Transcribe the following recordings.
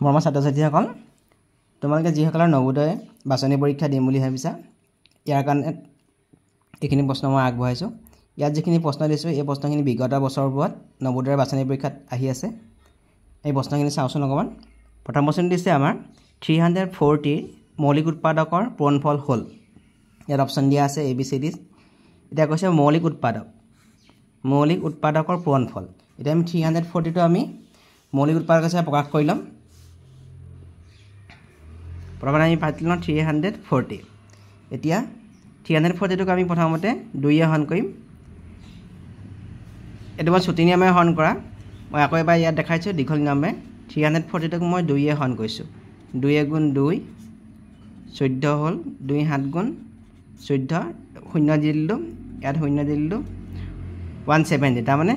মৰমৰ ছাত্ৰ-ছাত্ৰীসকল তোমালোকে যিসকলৰ নৱোদয় বাছনি পৰীক্ষা দিম বুলি ভাবিছা ইয়াৰ কাৰণে এইখিনি প্ৰশ্ন মই আগবঢ়াইছোঁ। ইয়াত যিখিনি প্ৰশ্ন দিছোঁ এই প্ৰশ্নখিনি বিগত বছৰবোৰত নৱোদয়ৰ বাছনি পৰীক্ষাত আহি আছে। এই প্ৰশ্নখিনি চাওঁচোন অকণমান। প্ৰথম প্ৰশ্নটো দিছে আমাৰ 340 মৌলিক উৎপাদকৰ পূৰণফল হ'ল। ইয়াত অপশ্যন দিয়া আছে ABCD। এতিয়া কৈছে মৌলিক উৎপাদকৰ পূৰণফল। এতিয়া আমি 340টো আমি মৌলিক উৎপাদক হিচাপে প্ৰকাশ কৰি ল'ম। প্ৰথমতে আমি পাতি লওঁ 340। এতিয়া 340টোক আমি প্ৰথমতে 2য়ে হৰণ কৰিম। এইটো মই ছুটি নিয়মে হৰণ কৰা। মই আকৌ এবাৰ ইয়াত দেখাইছোঁ দীঘল নিয়মে। 340টোক মই 2য়ে হৰণ কৰিছোঁ। 2 গুণ 2 14 হ'ল। 2 7 গুণ 14 শূন্য দি দিলোঁ। ইয়াত শূন্য দি দিলোঁ 170। তাৰমানে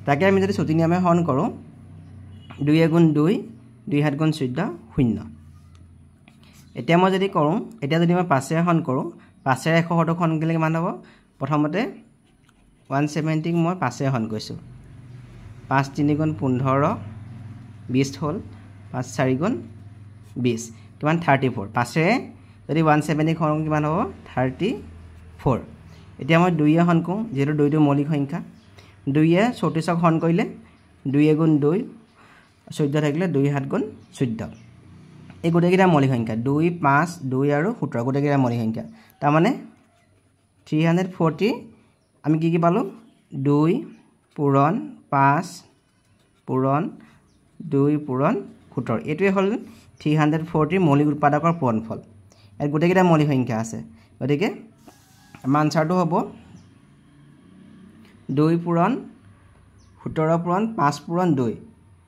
তাকে আমি যদি ছুটি নিয়মে হৰণ কৰোঁ 2 গুণ 2 2 7 গুণ 14 শূন্য। এতিয়া মই যদি কৰোঁ এতিয়া যদি মই 5ৰে হৰণ কৰোঁ 5ৰে 170ক হৰণ কৰিলে কিমান হ'ব? প্ৰথমতে 170ক মই 5ৰে হৰণ কৰিছোঁ। 5 3 গুণ 15 20 হ'ল। 5 4 গুণ 20 কিমান 34। 5ৰে যদি 170ক হৰণ কিমান হ'ব? 34। এতিয়া মই 2য়ে হৰণ কৰোঁ যিহেতু 2টো মৌলিক সংখ্যা। 2য়ে 34ক হৰণ কৰিলে 2 গুণ 2 14 থাকিলে 2 7 গুণ 14। এই গোটেইকেইটা মৌলিক সংখ্যা 2 5 2 আৰু 17 গোটেইকেইটা মৌলিক সংখ্যা। তাৰমানে 340 আমি কি পালোঁ? 2 পূৰণ 5 পূৰণ 2 পূৰণ 17। এইটোৱে হ'ল 340 মৌলিক উৎপাদকৰ পূৰণফল। ইয়াত গোটেইকেইটা মৌলিক সংখ্যা আছে। গতিকে আমাৰ আনচাৰটো হ'ব 2 পূৰণ 17 পূৰণ 5 পূৰণ 2।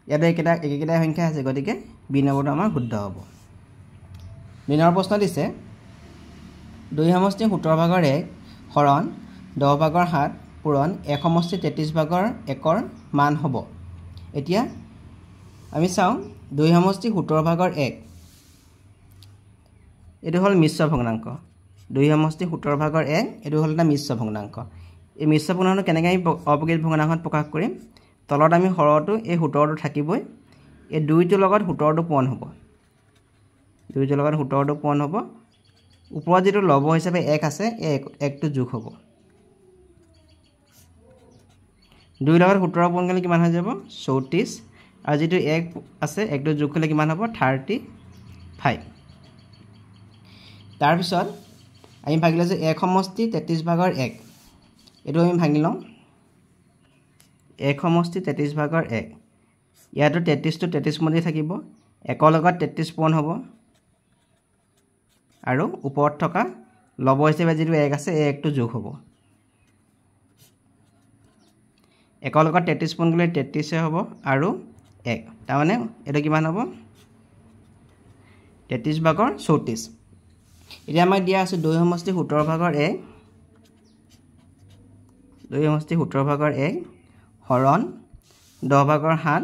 ইয়াত একেকেইটা সংখ্যা আছে। গতিকে বি নম্বৰটো আমাৰ শুদ্ধ হ'ব। 2 নম্বৰ প্ৰশ্ন দিছে 2 সমষ্টি 17/1 হৰণ 10/7 পূৰণ 1 সমষ্টি 33/1 মান হ'ব। এতিয়া আমি চাওঁ 2 সমষ্টি 17/1 এইটো হ'ল মিশ্ৰ ভগ্নাংক। 2 সমষ্টি 17/1 এইটো হ'ল এটা মিশ্ৰ ভগ্নাংক। এই মিশ্ৰ ভগ্নাংকটো কেনেকৈ আমি অপকৃত ভগ্নাংশত প্ৰকাশ কৰিম? তলত আমি হৰটো এই 17টো থাকিবই। এই 2টোৰ লগত 17টো পূৰণ হ'ব। 2টোৰ লগত 17টো পূৰণ হ'ব। ওপৰত যিটো লব হিচাপে 1 আছে এই 1টো যোগ হ'ব। 2ৰ লগত 17 পূৰণ কৰিলে কিমান হৈ যাব? 34। আৰু যিটো 1 আছে 1টো যোগ কৰিলে কিমান হ'ব? 35। তাৰপিছত আমি ভাগি লৈছোঁ 1 সমষ্টি 33/1। এইটো আমি ভাঙি লওঁ। 1 সমষ্টি 33/1 ইয়াতো 33টো 33 মতে থাকিব। 1ৰ লগত 33 পূৰণ হ'ব আৰু ওপৰত থকা লব হিচাপে যিটো 1 আছে এই 1টো যোগ হ'ব। 1ৰ লগত 33 পূৰণ কৰিলে 33 হ'ব আৰু 1। তাৰমানে এইটো কিমান হ'ব? 33/34। এতিয়া আমাক দিয়া আছে 2 সমষ্টি 17/1 2 সমষ্টি 17/1 হৰণ 10/7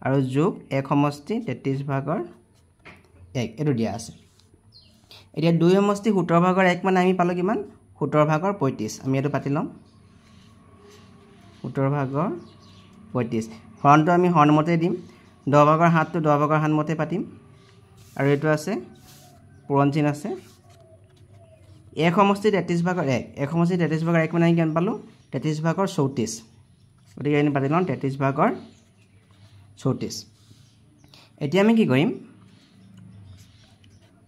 আৰু যোগ 1 সমষ্টি 33/1 এইটো দিয়া আছে। এতিয়া 2 সমষ্টি 17/1 মানে আমি পালোঁ কিমান? 17/35। আমি এইটো পাতি ল'ম 17/35। হৰণটো আমি হৰণ মতে দিম। 10/7টো 10/7 মতে পাতিম আৰু এইটো আছে পূৰণ চিন আছে। 1 সমষ্টি 33/1 1 সমষ্টি 33/1 মানে আমি কিমান পালোঁ? 33/34। গতিকে আমি পাতি লওঁ 33/34। এতিয়া আমি কি কৰিম?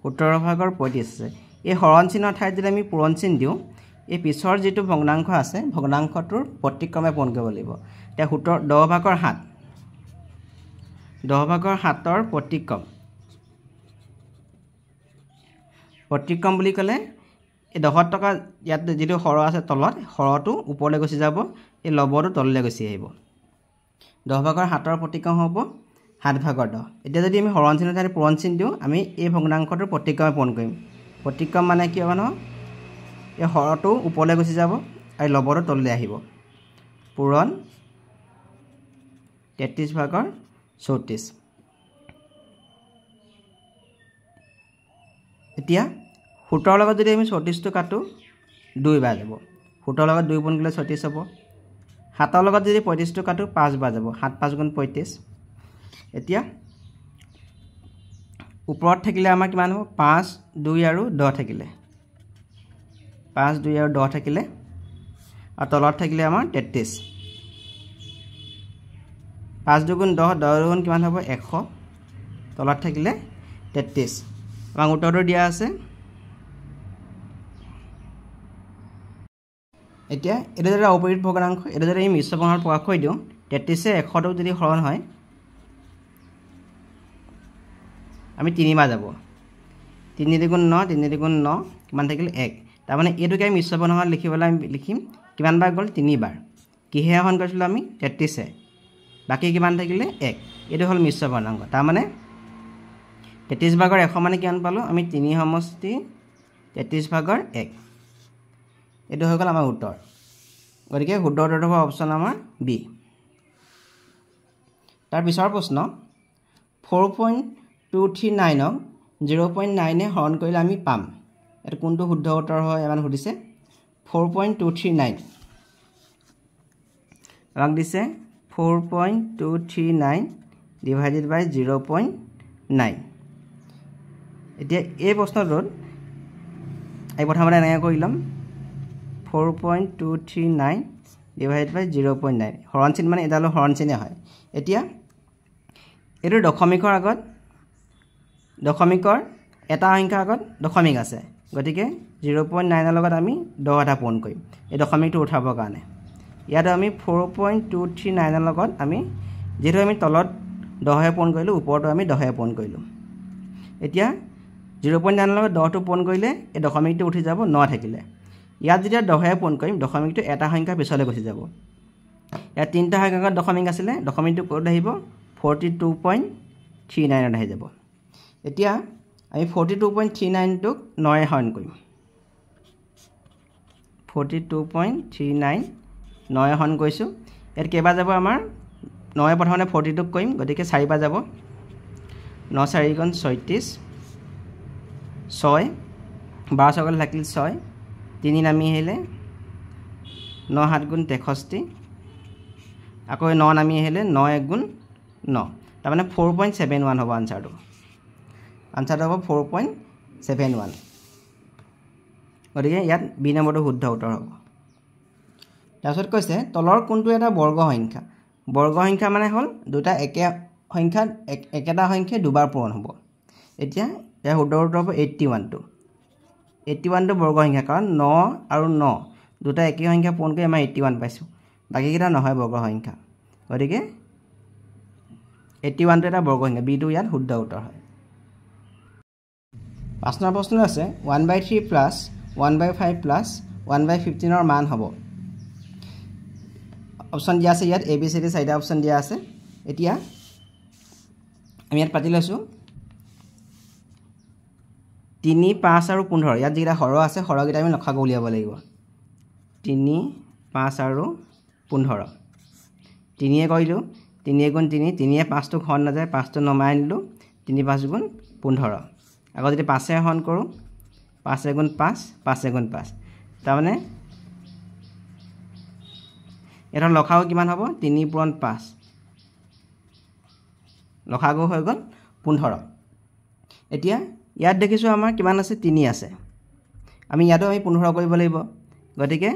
17/35 আছে। এই হৰণ চিনৰ ঠাইত যদি আমি পূৰণ চিন দিওঁ এই পিছৰ যিটো ভগ্নাংশ আছে ভগ্নাংশটোৰ প্ৰতিক্ৰমে পূৰণ কৰিব লাগিব। এতিয়া 10/7 10/7ৰ প্ৰতিক্ৰম বুলি ক'লে এই 10ত থকা ইয়াত যিটো হৰ আছে তলত হৰটো ওপৰলৈ গুচি যাব। এই লবটো তললৈ গুচি আহিব। 10/7ৰ প্ৰতিক্ৰম হ'ব 7/10। এতিয়া যদি আমি হৰণ চিনৰ ঠাইত পূৰণ চিন দিওঁ আমি এই ভগ্নাংশটোৰ প্ৰতিক্ৰমে পূৰণ কৰিম। প্ৰতিক্ৰম মানে কি হ'ব নহয়? এই হৰটো ওপৰলৈ গুচি যাব আৰু লবটো তললৈ আহিব। পূৰণ 33/34। এতিয়া 17ৰ লগত যদি আমি 34টো কাটো 2 বাৰ যাব। 17ৰ লগত 2 পূৰণ কৰিলে 36 হ'ব। 7ৰ লগত যদি 35টো কাটো 5 বাৰ যাব। 7 5 গুণ 35। এতিয়া ওপৰত থাকিলে আমাৰ কিমান হ'ব 5 2 আৰু 10 থাকিলে 5 2 আৰু 10 থাকিলে আৰু তলত থাকিলে আমাৰ 33 5 2 গুণ 10 10 গুণ কিমান হ'ব 100 তলত থাকিলে 33 আমাক উত্তৰটো দিয়া আছে এতিয়া এটা যদি অপৰিত ভগ্নাংশ এটা যদি আমি মিশ্ৰ ভগ্নাংশত প্ৰকাশ কৰি দিওঁ 33 এ 100 যদি হৰণ হয় আমি 3 বাৰ যাব 3 গুণ 9 3 গুণ 9 কিমান থাকিলে 1 তাৰ মানে এইটোকে আমি মিশ্ৰ ভগ্নাংশত লিখিবলৈ আমি লিখিম কিমান বাৰ গ'ল 3 বাৰ কিহে হৰণ কৰিছিলো আমি 33 এ বাকি কিমান থাকিলে 1 এইটো হল মিশ্ৰ ভগ্নাংশ তাৰ মানে 33 ভাগৰ 100 মানে কিমান পালো আমি 3 সমষ্টি 33 ভাগৰ 1 এইটো হৈ গ'ল আমাৰ উত্তৰ গতিকে শুদ্ধ উত্তৰটো হ'ব অপচন আমাৰ বি তাৰ পিছৰ প্ৰশ্ন 4.239 ক 0.9 এ হৰণ কৰিলে আমি পাম এটা কোনটো শুদ্ধ উত্তৰ হয় এমান সুধিছে 4.239 আমাক দিছে 4.239 divided by 0.9 এতিয়া এই প্ৰশ্নটোত এই প্ৰথমতে এনেকৈ কৰি লম 4.239 divided by 0.9 হৰণ চিন মানে এডাল হৰণ চিনে হয় এতিয়া এটো দশমিকৰ আগত দশমিকৰ এটা সংখ্যাৰ আগত দশমিক আছে গতিকে 0.9 ৰ লগত আমি 10 এটা পূৰণ কৰিম এই দশমিকটো উঠাবৰ কাৰণে ইয়াত আমি 4.239 ৰ লগত আমি যেটো আমি তলত 10 এ পূৰণ কৰিলো ওপৰটো আমি 10 এ পূৰণ কৰিলো এতিয়া 0.9 ৰ লগত 10 টো পূৰণ কৰিলে এই দশমিকটো উঠি যাব 9 থাকিলে ইয়াত যেতিয়া 10 এ পূৰণ কৰিম দশমিকটো এটা সংখ্যা পিছলৈ গুচি যাব ইয়াত তিনটা সংখ্যাৰ দশমিক আছিল দশমিকটো ক'ত আহিব 42.39 ত আহি যাব এতিয়া আমি 42.39 টোক 9 এ হৰণ কৰিম 42.39 9 এ হৰণ কৰিছো ইয়াত কেবা যাব আমাৰ 9 প্ৰথমতে 42 ক কৰিম গতিকে 4 বাৰ যাব 9 4 গুণ 36 6 12 সকল থাকিল 6 3 নামি আহিলে 9 7 গুণ 63 আকৌ 9 নামি আহিলে 9 1 গুণ 9 তাৰ মানে 4.71 হ'ব আনসাৰটো হ'ব 4.71 গতিকে ইয়াত বি নম্বৰটো শুদ্ধ উত্তৰ হ'ব তাৰপিছত কৈছে তলৰ কোনটো এটা বৰ্গ সংখ্যা মানে হল দুটা একে সংখ্যা একেটা সংখ্যা দুবাৰ পূৰণ হ'ব এতিয়া ইয়াৰ শুদ্ধ উত্তৰ হ'ব 81 টো 81 টো বৰ্গ সংখ্যা কাৰণ 9 আৰু 9 দুটা একে সংখ্যা পূৰণ কৰি আমি 81 পাইছো বাকি কিটা নহয় বৰ্গ সংখ্যা গতিকে 81 টো এটা বৰ্গ সংখ্যা বি টো ইয়াত শুদ্ধ উত্তৰ হয় 5 নম্বৰ প্ৰশ্ন আছে 1/3 প্লাস 1/5 প্লাস 1/15 ৰ মান হ'ব অপচন দিয়া আছে ইয়াত এ বি সি ডি চাৰিটা অপচন দিয়া আছে এতিয়া আমি ইয়াত পাতি লৈছো 3 5 আৰু 15 ইয়াত যেটা হৰ আছে হৰগিটা আমি লখাগু উলিয়াব লাগিব 3 5 আৰু 15 3 এ কৰিলো 3 গুণ 3 3 এ 5 টো হৰণ না যায় 5 টো নমাই আনিলো 3 5 গুণ 15 আগত যদি 5 এ হৰণ কৰো 5 গুণ 5 5 গুণ 5 তাৰ মানে এটা লখাগু কিমান হ'ব 3 পূৰণ 5 লখাগু হৈ গ'ল 15 এতিয়া ইয়াত দেখিছো আমাৰ কিমান আছে 3 আছে আমি ইয়াতো আমি 15 কৰিব লাগিব গতিকে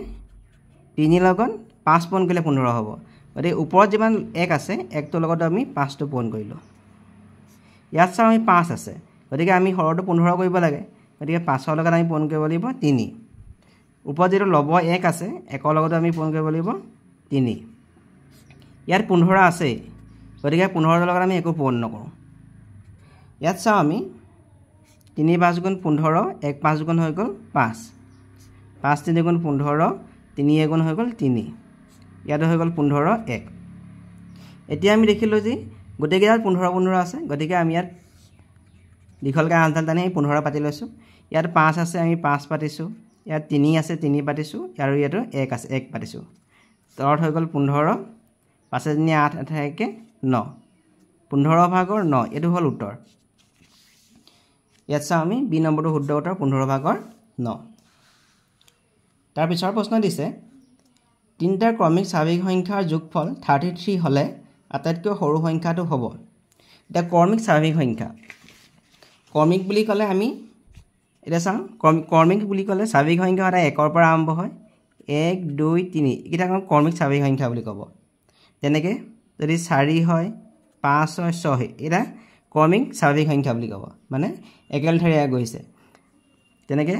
3 লগত 5 পূৰণ কৰিলে 15 হ'ব গতিকে ওপৰত যিমান 1 আছে 1 টো লগত আমি 5 টো পূৰণ কৰিলো ইয়াত চাও আমি 5 আছে গতিকে আমি হৰটো 15 কৰিব লাগে গতিকে 5 ৰ লগত আমি পূৰণ কৰিব লাগিব 3 ওপৰত যেটো লব 1 আছে 1 ৰ লগত আমি পূৰণ কৰিব লাগিব 3 ইয়াত 15 আছে গতিকে 15 ৰ লগত আমি একো পূৰণ নকৰো ইয়াত চাও আমি 3 5 গুণ 15 1 5 গুণ হৈ গ'ল 5 5 3 গুণ 15 3 1 গুণ হৈ গ'ল 3 ইয়াত হৈ গ'ল 15 1 এতিয়া আমি দেখিলো যে গোটেইকেইটাত 15 15 আছে গতিকে আমি ইয়াত দীঘলকৈ আনতান টানি 15 পাতি লৈছো ইয়াত 5 আছে আমি 5 পাতিছো ইয়াত 3 আছে 3 পাতিছো আৰু ইয়াত 1 আছে 1 পাতিছো তলত হৈ গ'ল 15 5 3 8 আঠাইকে 9 15 ভাগৰ 9 এটো হল উত্তৰ ইয়াত চাও আমি বি নম্বৰটো শুদ্ধ উত্তৰ 15 ভাগৰ 9 তাৰ পিছৰ প্ৰশ্ন দিছে তিনটা ক্ৰমিক স্বাভাৱিক সংখ্যাৰ যোগফল 33 হলে আটাইতকৈ সৰু সংখ্যাটো হ'ব এটা ক্ৰমিক স্বাভাৱিক সংখ্যা কৰ্মিক বুলি ক'লে আমি এটা চাওঁ কৰ্মিক বুলি ক'লে স্বাভাৱিক সংখ্যা সদায় 1 পৰা আৰম্ভ হয় 1 2 3 এইকেইটা কৰ্মিক স্বাভাৱিক সংখ্যা বুলি ক'ব যেনেকৈ যদি 4 হয় 5 হয় 6 হয় এটা কৰ্মিক স্বাভাৱিক সংখ্যা বুলি ক'ব মানে একেলঠাৰিয়ে গৈছে তেনেকৈ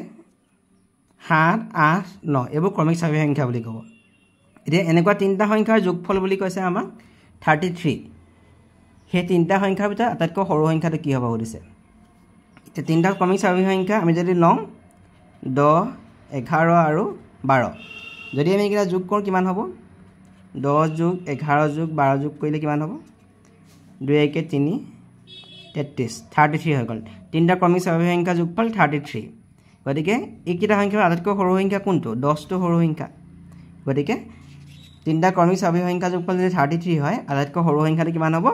7 8 9 এইবোৰ কৰ্মিক স্বাভাৱিক সংখ্যা বুলি ক'ব এতিয়া এনেকুৱা তিনিটা সংখ্যাৰ যোগফল বুলি কৈছে আমাক 33 সেই তিনিটা সংখ্যাৰ ভিতৰত আটাইতকৈ সৰু সংখ্যাটো কি হ'ব সুধিছে এতিয়া তিনিটা কৰ্মিক স্বাভাৱিক সংখ্যা আমি যদি লওঁ 10 11 আৰু 12 যদি আমি এইকেইটা যোগ কৰোঁ কিমান হ'ব 10 যোগ 11 যোগ 12 যোগ কৰিলে কিমান হ'ব 2 1 3 33 হৈ গ'ল তিনিটা কৰ্মিক স্বাভাৱিক সংখ্যা যোগফল 33 গতিকে এইকেইটা সংখ্যাৰ আটাইতকৈ সৰু সংখ্যা কোনটো 10টো সৰু সংখ্যা গতিকে তিনিটা কৰ্মিক স্বাভাৱিক সংখ্যা যোগফল যদি 33 হয় আটাইতকৈ সৰু সংখ্যাটো কিমান হ'ব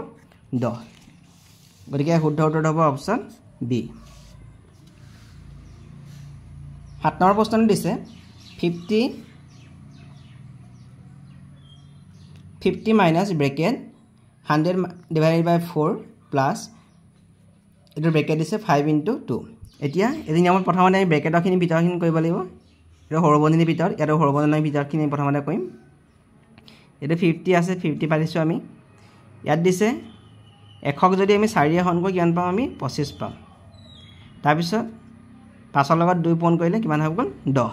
10 গতিকে শুদ্ধ উত্তৰটো হ'ব অপশ্যন বি 7 নম্বৰ প্ৰশ্নটো দিছে 50 মাইনাছ ব্ৰেকেট 100 ডিভাইডেড বাই 4 প্লাছ এইটো ব্ৰেকেট দিছে 5 into 2 এতিয়া এই নিয়মত প্ৰথমতে আমি ব্ৰেকেটৰখিনি ভিতৰখিনি কৰিব লাগিব এইটো সৰবন্ধনীৰ ভিতৰত ইয়াতো সৰবন্ধনীৰ ভিতৰখিনি প্ৰথমতে কৰিম এইটো 50 আছে 50 পাইছোঁ আমি ইয়াত দিছে 100 যদি আমি 4 হৰণ কৰোঁ কিমান পাম আমি 25 পাম তাৰপিছত 5ৰ লগত 2 পূৰণ কৰিলে কিমান হৈ গ'ল 10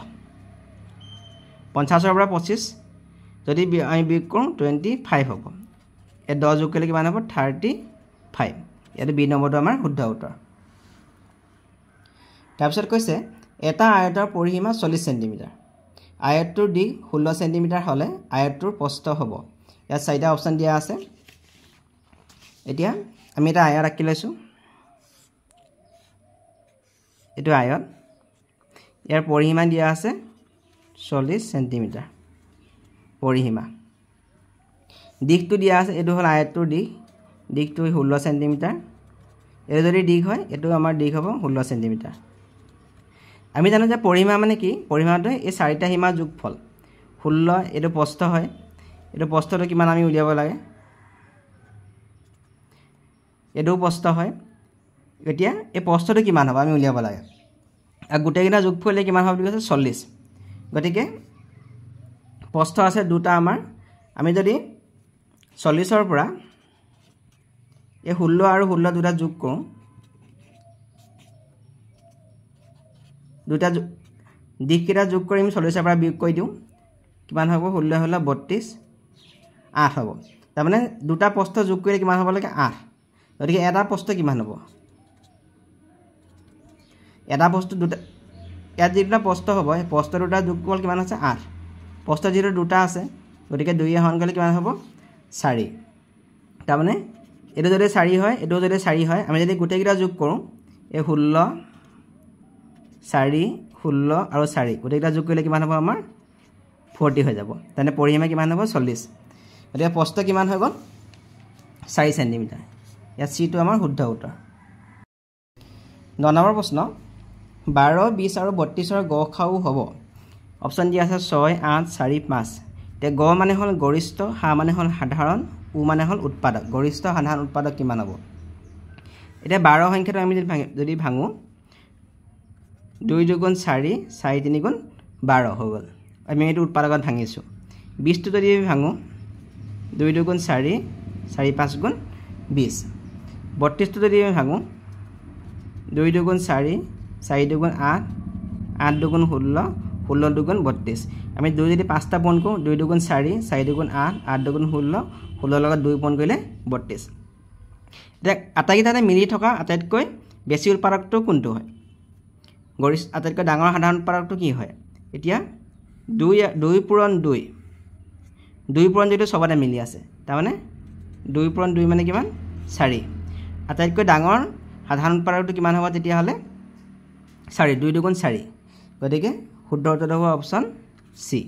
50ৰ পৰা 25 যদি আমি বিয়োগ কৰোঁ 25 হ'ব এই 10 যোগ কৰিলে কিমান হ'ব 35 ইয়াতে বি নম্বৰটো আমাৰ শুদ্ধ উত্তৰ তাৰপিছত কৈছে এটা আয়তৰ পৰিসীমা 40 সেন্টিমিটাৰ আয়তটোৰ দিশ 16 সেন্টিমিটাৰ হ'লে আয়তটোৰ প্ৰস্থ হ'ব ইয়াত 4টা অপশ্যন দিয়া আছে এতিয়া আমি এটা আয়ত আঁকি লৈছোঁ এইটো আয়ত ইয়াৰ পৰিসীমা দিয়া আছে 40 সেন্টিমিটাৰ পৰিসীমা দিশটো দিয়া আছে এইটো হ'ল আয়তটোৰ দিশটো 16 সেন্টিমিটাৰ এই যদি দিশ হয় এইটো আমাৰ দিশ হ'ব 16 সেন্টিমিটাৰ আমি জানো যে পৰিসীমা মানে কি পৰিসীমাটো এই 4টা সীমা যোগফল 16 এইটো প্ৰস্থ হয় এইটো প্ৰস্থটো কিমান আমি উলিয়াব লাগে এইটো প্ৰস্থ হয় এতিয়া এই প্ৰস্থটো কিমান হ'ব আমি উলিয়াব লাগে আৰু গোটেইকেইটা যোগফলে কিমান হ'ব বুলি কৈছে 40 গতিকে প্ৰস্থ আছে দুটা আমাৰ আমি যদি 40ৰ পৰা এই 16 আৰু 16 দুটা যোগ কৰোঁ দুটা দিশকেইটা যোগ কৰি আমি 40ৰ পৰা বিয়োগ কৰি দিওঁ কিমান হ'ব 16 16 32 8 হ'ব তাৰমানে দুটা প্ৰস্থ যোগ কৰিলে কিমান হ'ব লাগে 8 গতিকে এটা প্ৰস্থ কিমান হ'ব এটা প্ৰস্থ দুটা ইয়াত যেটা প্ৰস্থ হ'ব এই প্ৰস্থ দুটা যোগফল কিমান আছে 8 প্ৰস্থ যেটো দুটা আছে গতিকে 2 এ হৰণ কৰিলে কিমান হ'ব 4 তাৰমানে এটো যদি 4 হয় এটো যদি 4 হয় আমি যদি গোটেইকেইটা যোগ কৰোঁ এই 16 4 16 আৰু 4 গোটেইকেইটা যোগ কৰিলে কিমান হ'ব আমাৰ 40 হৈ যাব তেনে পৰিসীমা কিমান হ'ব 40 গতিকে প্ৰস্থ কিমান হৈ গ'ল 4 সেন্টিমিটাৰ ইয়াত সিটো আমাৰ শুদ্ধ উত্তৰ 9 নম্বৰ প্ৰশ্ন 12 20 আৰু 32ৰ গড়খাও হ'ব অপশ্যন দিয়া আছে 6 8 4 5 তে গ মানে হ'ল গৰিষ্ঠ হা মানে হ'ল সাধাৰণ উ মানে হ'ল উৎপাদক গৰিষ্ঠ সাধাৰণ উৎপাদক কিমান হ'ব এটা 12 সংখ্যাটো আমি যদি ভাঙো 2 * 4 4 3 * 12 হৈ গ'ল আমি এটো উৎপাদকত ভাঙিছো 20 টো যদি আমি ভাঙো 2 * 4 4 5 * 20 32 টো যদি আমি ভাঙো 2 * 4 4 * 8 8 * 16 16 * 32 আমি 2 যদি 5টা পূৰণ কৰোঁ 2 * 4 4 * 8 8 * 16 16 লগত 2 পূৰণ কৰিলে 32 এটা আটাইকেইটাতে মিলি থকা আটাইতকৈ বেছি উৎপাদকটো কোনটো হয় গৰিষ্ঠ আটাইতকৈ ডাঙৰ সাধাৰণ উৎপাদকটো কি হয় এতিয়া 2 পূৰণ 2 পূৰণ যেটো সবতে মিলি আছে তাৰ মানে 2 পূৰণ 2 মানে কিমান 4 আটাইতকৈ ডাঙৰ সাধাৰণ উৎপাদকটো কিমান হ'ব তেতিয়া হলে 4 2 * 4 গতিকে শুদ্ধ উত্তৰ হ'ব অপশ্যন সি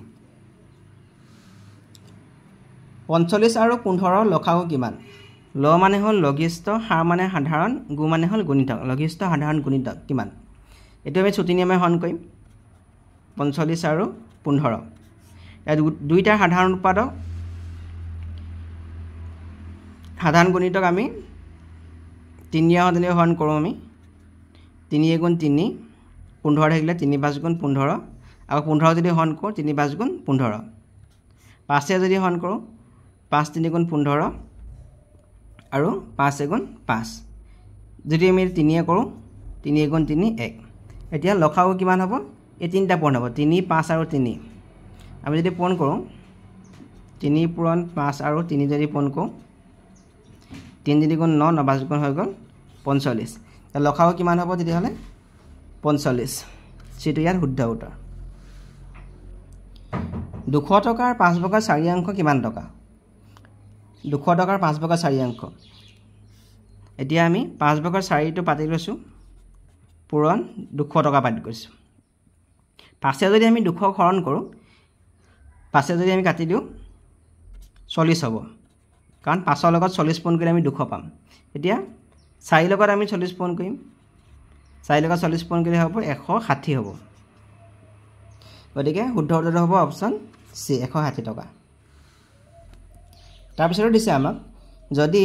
45 আৰু 15 লসাগু কিমান ল মানে হ'ল লঘিষ্ঠ হা মানে সাধাৰণ গু মানে হ'ল গুণিতক লঘিষ্ঠ সাধাৰণ গুণিতক কিমান এটো আমি ছুটি নিয়মে হৰণ কৰিম 45 আৰু 15 ইয়াত দুইটা সাধাৰণ উৎপাদক সাধাৰণ গুণিতক আমি 3 হৰণ কৰোঁ আমি 3 গুণ 3 15 থাকিলে 3 5 গুণ 15 আৰু 15 যদি হৰণ কৰোঁ 3 5 গুণ 15 5 যদি হৰণ কৰোঁ 5 3 গুণ 15 আৰু 5 গুণ 5 যদি আমি 3 কৰোঁ 3 গুণ 3 1 এতিয়া লসাগু কিমান হ'ব এই তিনিটা পূৰণ হ'ব 3 5 আৰু 3 আমি যদি পূৰণ কৰোঁ 3 পূৰণ 5 আৰু 3 যদি পূৰণ কৰোঁ 3 3 গুণ 9 9 5 গুণ হৈ গ'ল 45 লসাগু কিমান হ'ব তেতিয়াহ'লে 45 সিটো ইয়াৰ শুদ্ধ উত্তৰ 200 টকাৰ 5 ভাগৰ 4 অংশ কিমান টকা 200 টকাৰ 5 ভাগৰ 4 অংশ এতিয়া আমি 5 ভাগৰ 4টো পাতি লৈছোঁ পূৰণ 200 টকা পাতি কৰিছোঁ পাছে যদি আমি 200 হৰণ কৰোঁ পাছে যদি আমি কাটি দিওঁ 40 হ'ব কাৰণ 5ৰ লগত 40 পূৰণ কৰি আমি 200 পাম এতিয়া 4 লগত আমি 40 পূৰণ কৰিম 4 লগত 40 পূৰণ কৰিলে হ'ব 160 হ'ব গতিকে শুদ্ধ উত্তৰটো হ'ব অপচন সি 160 টকা তাৰপিছত দিছে আমাক যদি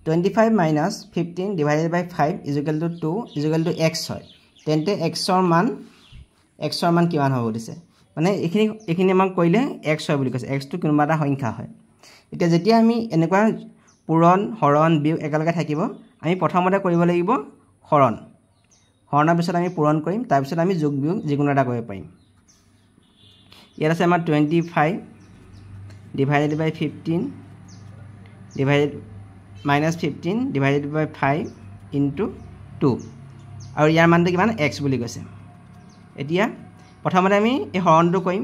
25 minus 15 divided by 5 is equal to 2 is equal to x হয় তেন্তে x ৰ মান কিমান হ'ব দিছে মানে এইখিনি আমাক কৈলে x হয় বুলি কৈছে x টো কোনোবা এটা সংখ্যা হয় এতিয়া যেতিয়া আমি এনেকুৱা পূৰণ হৰণ বিয়োগ একেলগে থাকিব আমি প্ৰথমতে কৰিব লাগিব হৰণৰ পিছত আমি পূৰণ কৰিম তাৰ পিছত আমি যোগ বিয়োগ যিকোনো এটা কৰিব পাৰিম ইয়াত আছে আমাৰ 25 divided by 15 divided minus 15 divided by 5 into 2 আৰু ইয়াৰ মানটো কিমান x বুলি কৈছে এতিয়া প্ৰথমতে আমি এই হৰণটো কৰিম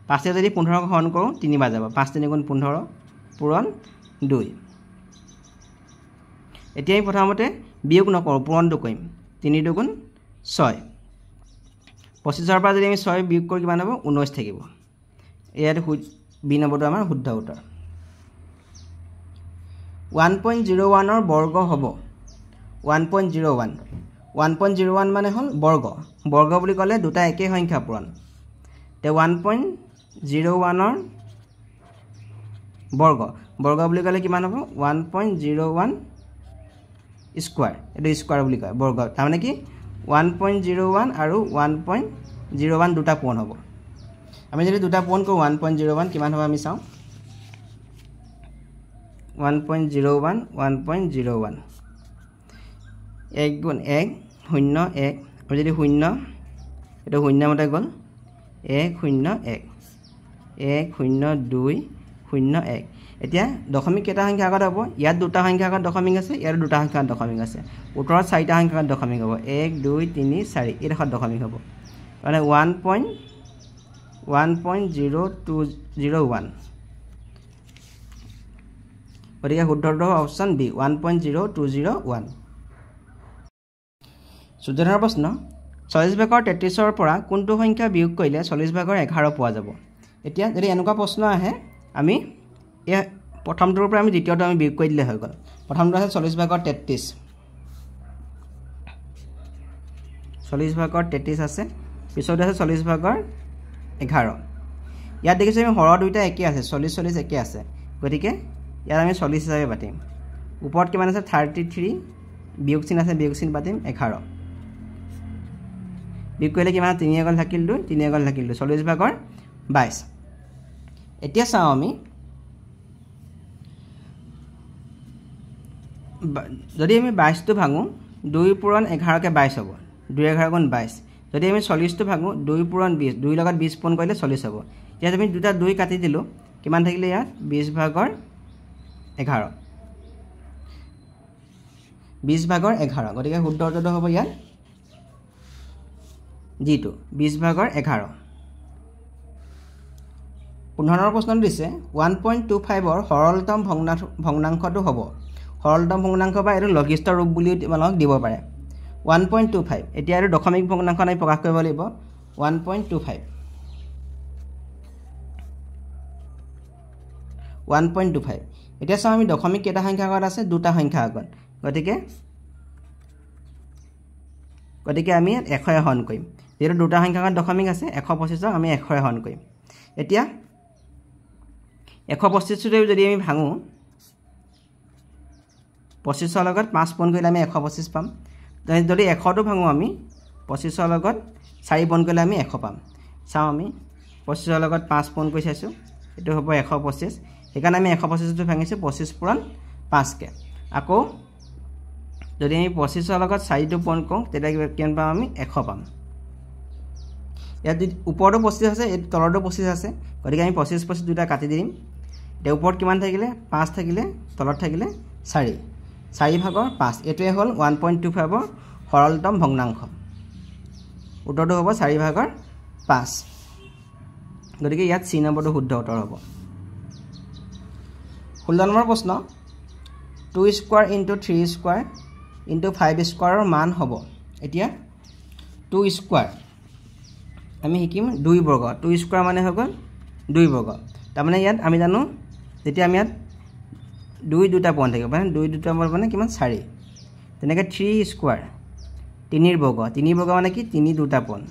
পাছে যদি 15 হৰণ কৰোঁ 3 বাৰ যাব 5 3 গুণ 15 পূৰণ 2 এতিয়া আমি প্ৰথমতে বিয়োগ নকৰোঁ পূৰণটো কৰিম 3 2 গুণ 6 25ৰ পৰা যদি আমি 6 বিয়োগ কৰি কিমান হ'ব 19 থাকিব ইয়াত বি নম্বৰটো আমাৰ শুদ্ধ উত্তৰ 1.01 ৰ বৰ্গ হ'ব 1.01 মানে হ'ল বৰ্গ বুলি ক'লে দুটা একে সংখ্যা পূৰণ তে 1.01 ৰ বৰ্গ বুলি ক'লে কিমান হ'ব 1.01 স্কয়াৰ এটো স্কয়াৰ বুলি কয় বৰ্গ তাৰ মানে কি 1.01 আৰু 1.01 দুটা পূৰণ হ'ব আমি যদি দুটা পূৰণ কৰোঁ 1.01 কিমান হ'ব আমি চাওঁ 1.01 1.01 1 গুণ 1 0 1 আৰু যদি 0 এটা 0 মতে গ'ল 1 0 1 1 0 2 0 1 এতিয়া দশমিক কেইটা সংখ্যা আগত হ'ব ইয়াত দুটা সংখ্যা আগত দশমিক আছে ইয়াত দুটা সংখ্যা আগত দশমিক আছে উত্তৰত চাৰিটা সংখ্যা আগত দশমিক হ'ব 1 2 3 4 এই দেখত দশমিক হ'ব মানে 1.0201 গতিকে শুদ্ধ উত্তৰ অপচন বি 1.0201 সুজনৰ প্ৰশ্ন 40 ভাগৰ 33ৰ পৰা কোনটো সংখ্যা বিয়োগ কৰিলে 40 ভাগৰ 11 পোৱা যাব এতিয়া যদি এনেকুৱা প্ৰশ্ন আহে আমি এই প্ৰথমটোৰ পৰা আমি দ্বিতীয়টো আমি বিয়োগ কৰি দিলে হৈ গ'ল প্ৰথমটো আছে 40 ভাগৰ 33 40 ভাগৰ 33 আছে পিছত আছে 40 ভাগৰ 11 ইয়াত দেখিছে আমি হৰ দুইটা একে আছে 40 40 একে আছে গতিকে ইয়াত আমি 40 হিচাপে পাতিম ওপৰত কিমান আছে 33 বিয়োগ চিন আছে বিয়োগ চিন পাতিম 11 বিয়োগ কৰিলে কিমান 3 এগল থাকিল 2 3 এগল থাকিল 2 40 ভাগৰ 22 এতিয়া চাওঁ আমি যদি আমি 22 টো ভাঙো 2 পূৰণ 11 কে 22 হ'ব 2 11 গুণ 22 যদি আমি 40 টো ভাঙো 2 পূৰণ 20 2 লগত 20 পূৰণ কৰিলে 40 হ'ব এতিয়া আমি দুটা 2 কাটি দিলো কিমান থাকিলে ইয়াত 20 ভাগৰ 11 20 ভাগৰ 11 গতিকে শুদ্ধ উত্তৰটো হ'ব ইয়াত জিটো 20 ভাগৰ 11 15 প্ৰশ্নটো দিছে 1.25 ৰ সৰলতম ভগ্নাংশটো হ'ব সৰলতম ভগ্নাংশ বা এটো লঘিষ্ঠ ৰূপ বুলি তোমালোকক দিব পাৰে 1.25 এতিয়া আৰু দশমিক ভগ্নাংশ আমি প্ৰকাশ কৰিব লাগিব 1.25 এতিয়া চাওঁ আমি দশমিক কেইটা সংখ্যা আগত আছে দুটা সংখ্যা আগত গতিকে আমি 100 হৰণ কৰিম যেহেতু দুটা সংখ্যা আগত দশমিক আছে 125 আমি 100 হৰণ কৰিম এতিয়া 125 যদি আমি ভাঙো 25 লগত 5 পূৰণ কৰিলে আমি 125 পাম যদি 100টো ভাঙো আমি 25ৰ লগত 4 পূৰণ কৰিলে আমি 100 পাম চাও আমি 25ৰ লগত 5 পূৰণ কৰি চাইছো এটো হ'ব 125 সেইকাৰণে আমি 125টো ভাঙিছো 25 পূৰণ 5 কে আকৌ যদি আমি 25ৰ লগত 4টো পূৰণ কৰো তেতিয়া কিমান পাম আমি 100 পাম ইয়াত ওপৰটো 25 আছে এই তলৰটো 25 আছে গতিকে আমি 25 দুটা কাটি দিম এ ওপৰত কিমান থাকিলে 5 থাকিলে তলত থাকিলে 4 4 ভাগৰ 5 এটোৱে হ'ল 1.25 সৰলতম ভগ্নাংশ উত্তৰটো হ'ব 4 ভাগৰ 5 গতিকে ইয়াত সি নম্বৰটো শুদ্ধ উত্তৰ হ'ব 16 নম্বৰ প্ৰশ্ন 2 স্কয়াৰ * 3 স্কয়াৰ * 5 স্কয়াৰৰ মান হ'ব এতিয়া 2 স্কয়াৰ আমি হিকিম 2 বৰ্গ 2 স্কয়াৰ মানে হৈ গ'ল 2 বৰ্গ তাৰ মানে ইয়াত আমি জানো যেতিয়া আমি ইয়াত 2 দুটা পূৰণ থাকিব মানে 2 দুটা পূৰণ মানে কিমান 4 তেনেকে 3 স্কয়াৰ 3 বৰ্গ মানে কি 3 দুটা পূৰণ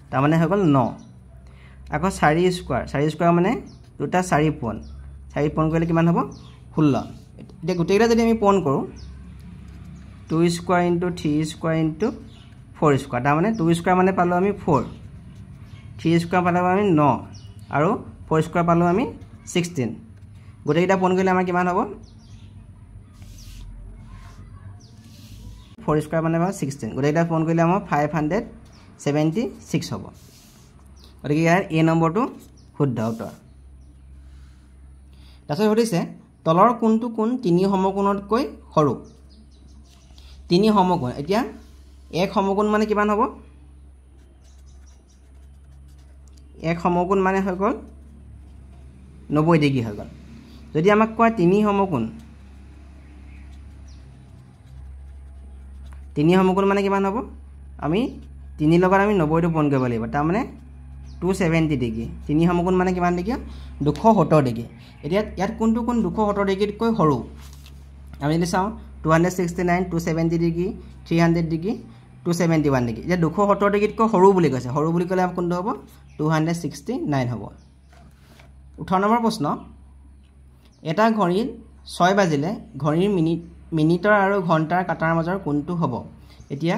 তাৰ মানে হৈ গ'ল 9 আকৌ 4 স্কয়াৰ মানে দুটা 4 পূৰণ কৰিলে কিমান হ'ব 16 এতিয়া গোটেইটা যদি আমি পূৰণ কৰো 2 স্কয়াৰ * 3 স্কয়াৰ * 4 স্কয়াৰ তাৰ মানে 2 স্কয়াৰ মানে পালো আমি 4 3 স্কয়াৰ পালো আমি 9 আৰু 4 স্কয়াৰ পালো আমি 16 গোটেইটা পূৰণ কৰিলে আমাৰ কিমান হ'ব 4 স্কয়াৰ মানে 16 গোটেইটা পূৰণ কৰিলে আমাৰ 576 হ'ব গতিকে ইয়াৰ এ নম্বৰটো শুদ্ধ উত্তৰ তাৰপিছত সুধিছে তলৰ কোনটো কোণ তিনি সমকোণতকৈ সৰু তিনি সমকোণ এতিয়া এক সমকোণ মানে কিমান হ'ব এক সমকোণ মানে হৈ গ'ল 90 ডিগ্ৰী হৈ গ'ল যদি আমাক কয় তিনি সমকোণ মানে কিমান হ'ব আমি 3 লগত আমি 90 টো পূৰণ কৰিব লাগিব তাৰ মানে 270 ডিগ্ৰী তিনি সমকোণ মানে কিমান ডিগ্ৰী 270 ডিগ্ৰী এতিয়া ইয়াত কোনটো কোণ 270 ডিগ্ৰীতকৈ সৰু আমি যদি চাও 269 270 ডিগ্ৰী 300 ডিগ্ৰী 271 ডিগ্ৰী এতিয়া 270 ডিগ্ৰীতকৈ সৰু বুলি কৈছে সৰু বুলি ক'লে কোনটো হ'ব 269 হ'ব 18 নম্বৰ প্ৰশ্ন এটা ঘড়ীত 6 বাজিলে ঘড়ীৰ মিনিটৰ আৰু ঘণ্টাৰ কাটাৰ মাজৰ কোনটো হ'ব এতিয়া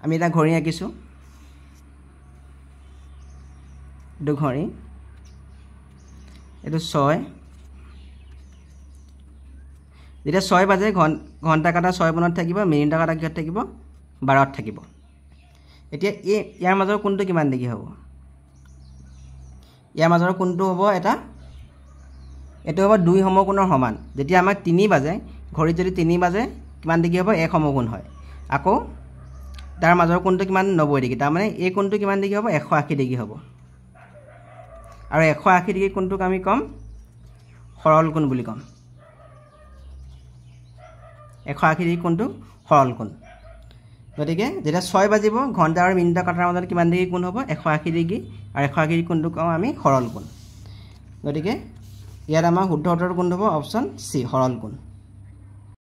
আমি এটা ঘড়ী আঁকিছো দু ঘড়ী এটো 6 যেতিয়া 6 বাজে ঘণ্টা কাটা 6 বনত থাকিব মিনিট কাটা কিহত থাকিব 12ত থাকিব এতিয়া ইয়াৰ মাজৰ কোনটো কিমান ডিগ্ৰী হ'ব ইয়াৰ মাজৰ কোনটো হ'ব এটা এটো হ'ব 2 সমকোণৰ সমান যেতিয়া আমাক 3 বাজে ঘড়ী যদি 3 বাজে কিমান ডিগ্ৰী হ'ব 1 সমকোণ হয় আকৌ তাৰ মাজৰ কোণটো কিমান 90 ডিগ্ৰী তাৰ মানে এই কোণটো কিমান ডিগ্ৰী হ'ব 180 ডিগ্ৰী হ'ব আৰু 180 ডিগ্ৰী কোণটোক আমি কম সৰল কোণ বুলি কম 180 ডিগ্ৰী কোণটো সৰল কোণ গতিকে যেতিয়া 6 বাজিব ঘণ্টা আৰু মিনিট কাটাৰ মাজত কিমান ডিগ্ৰী কোণ হ'ব 180 ডিগ্ৰী আৰু 180 ডিগ্ৰী কোণটোক কম আমি সৰল কোণ গতিকে ইয়াত আমাৰ শুদ্ধ উত্তৰটো কোনটো হ'ব অপচন সি সৰল কোণ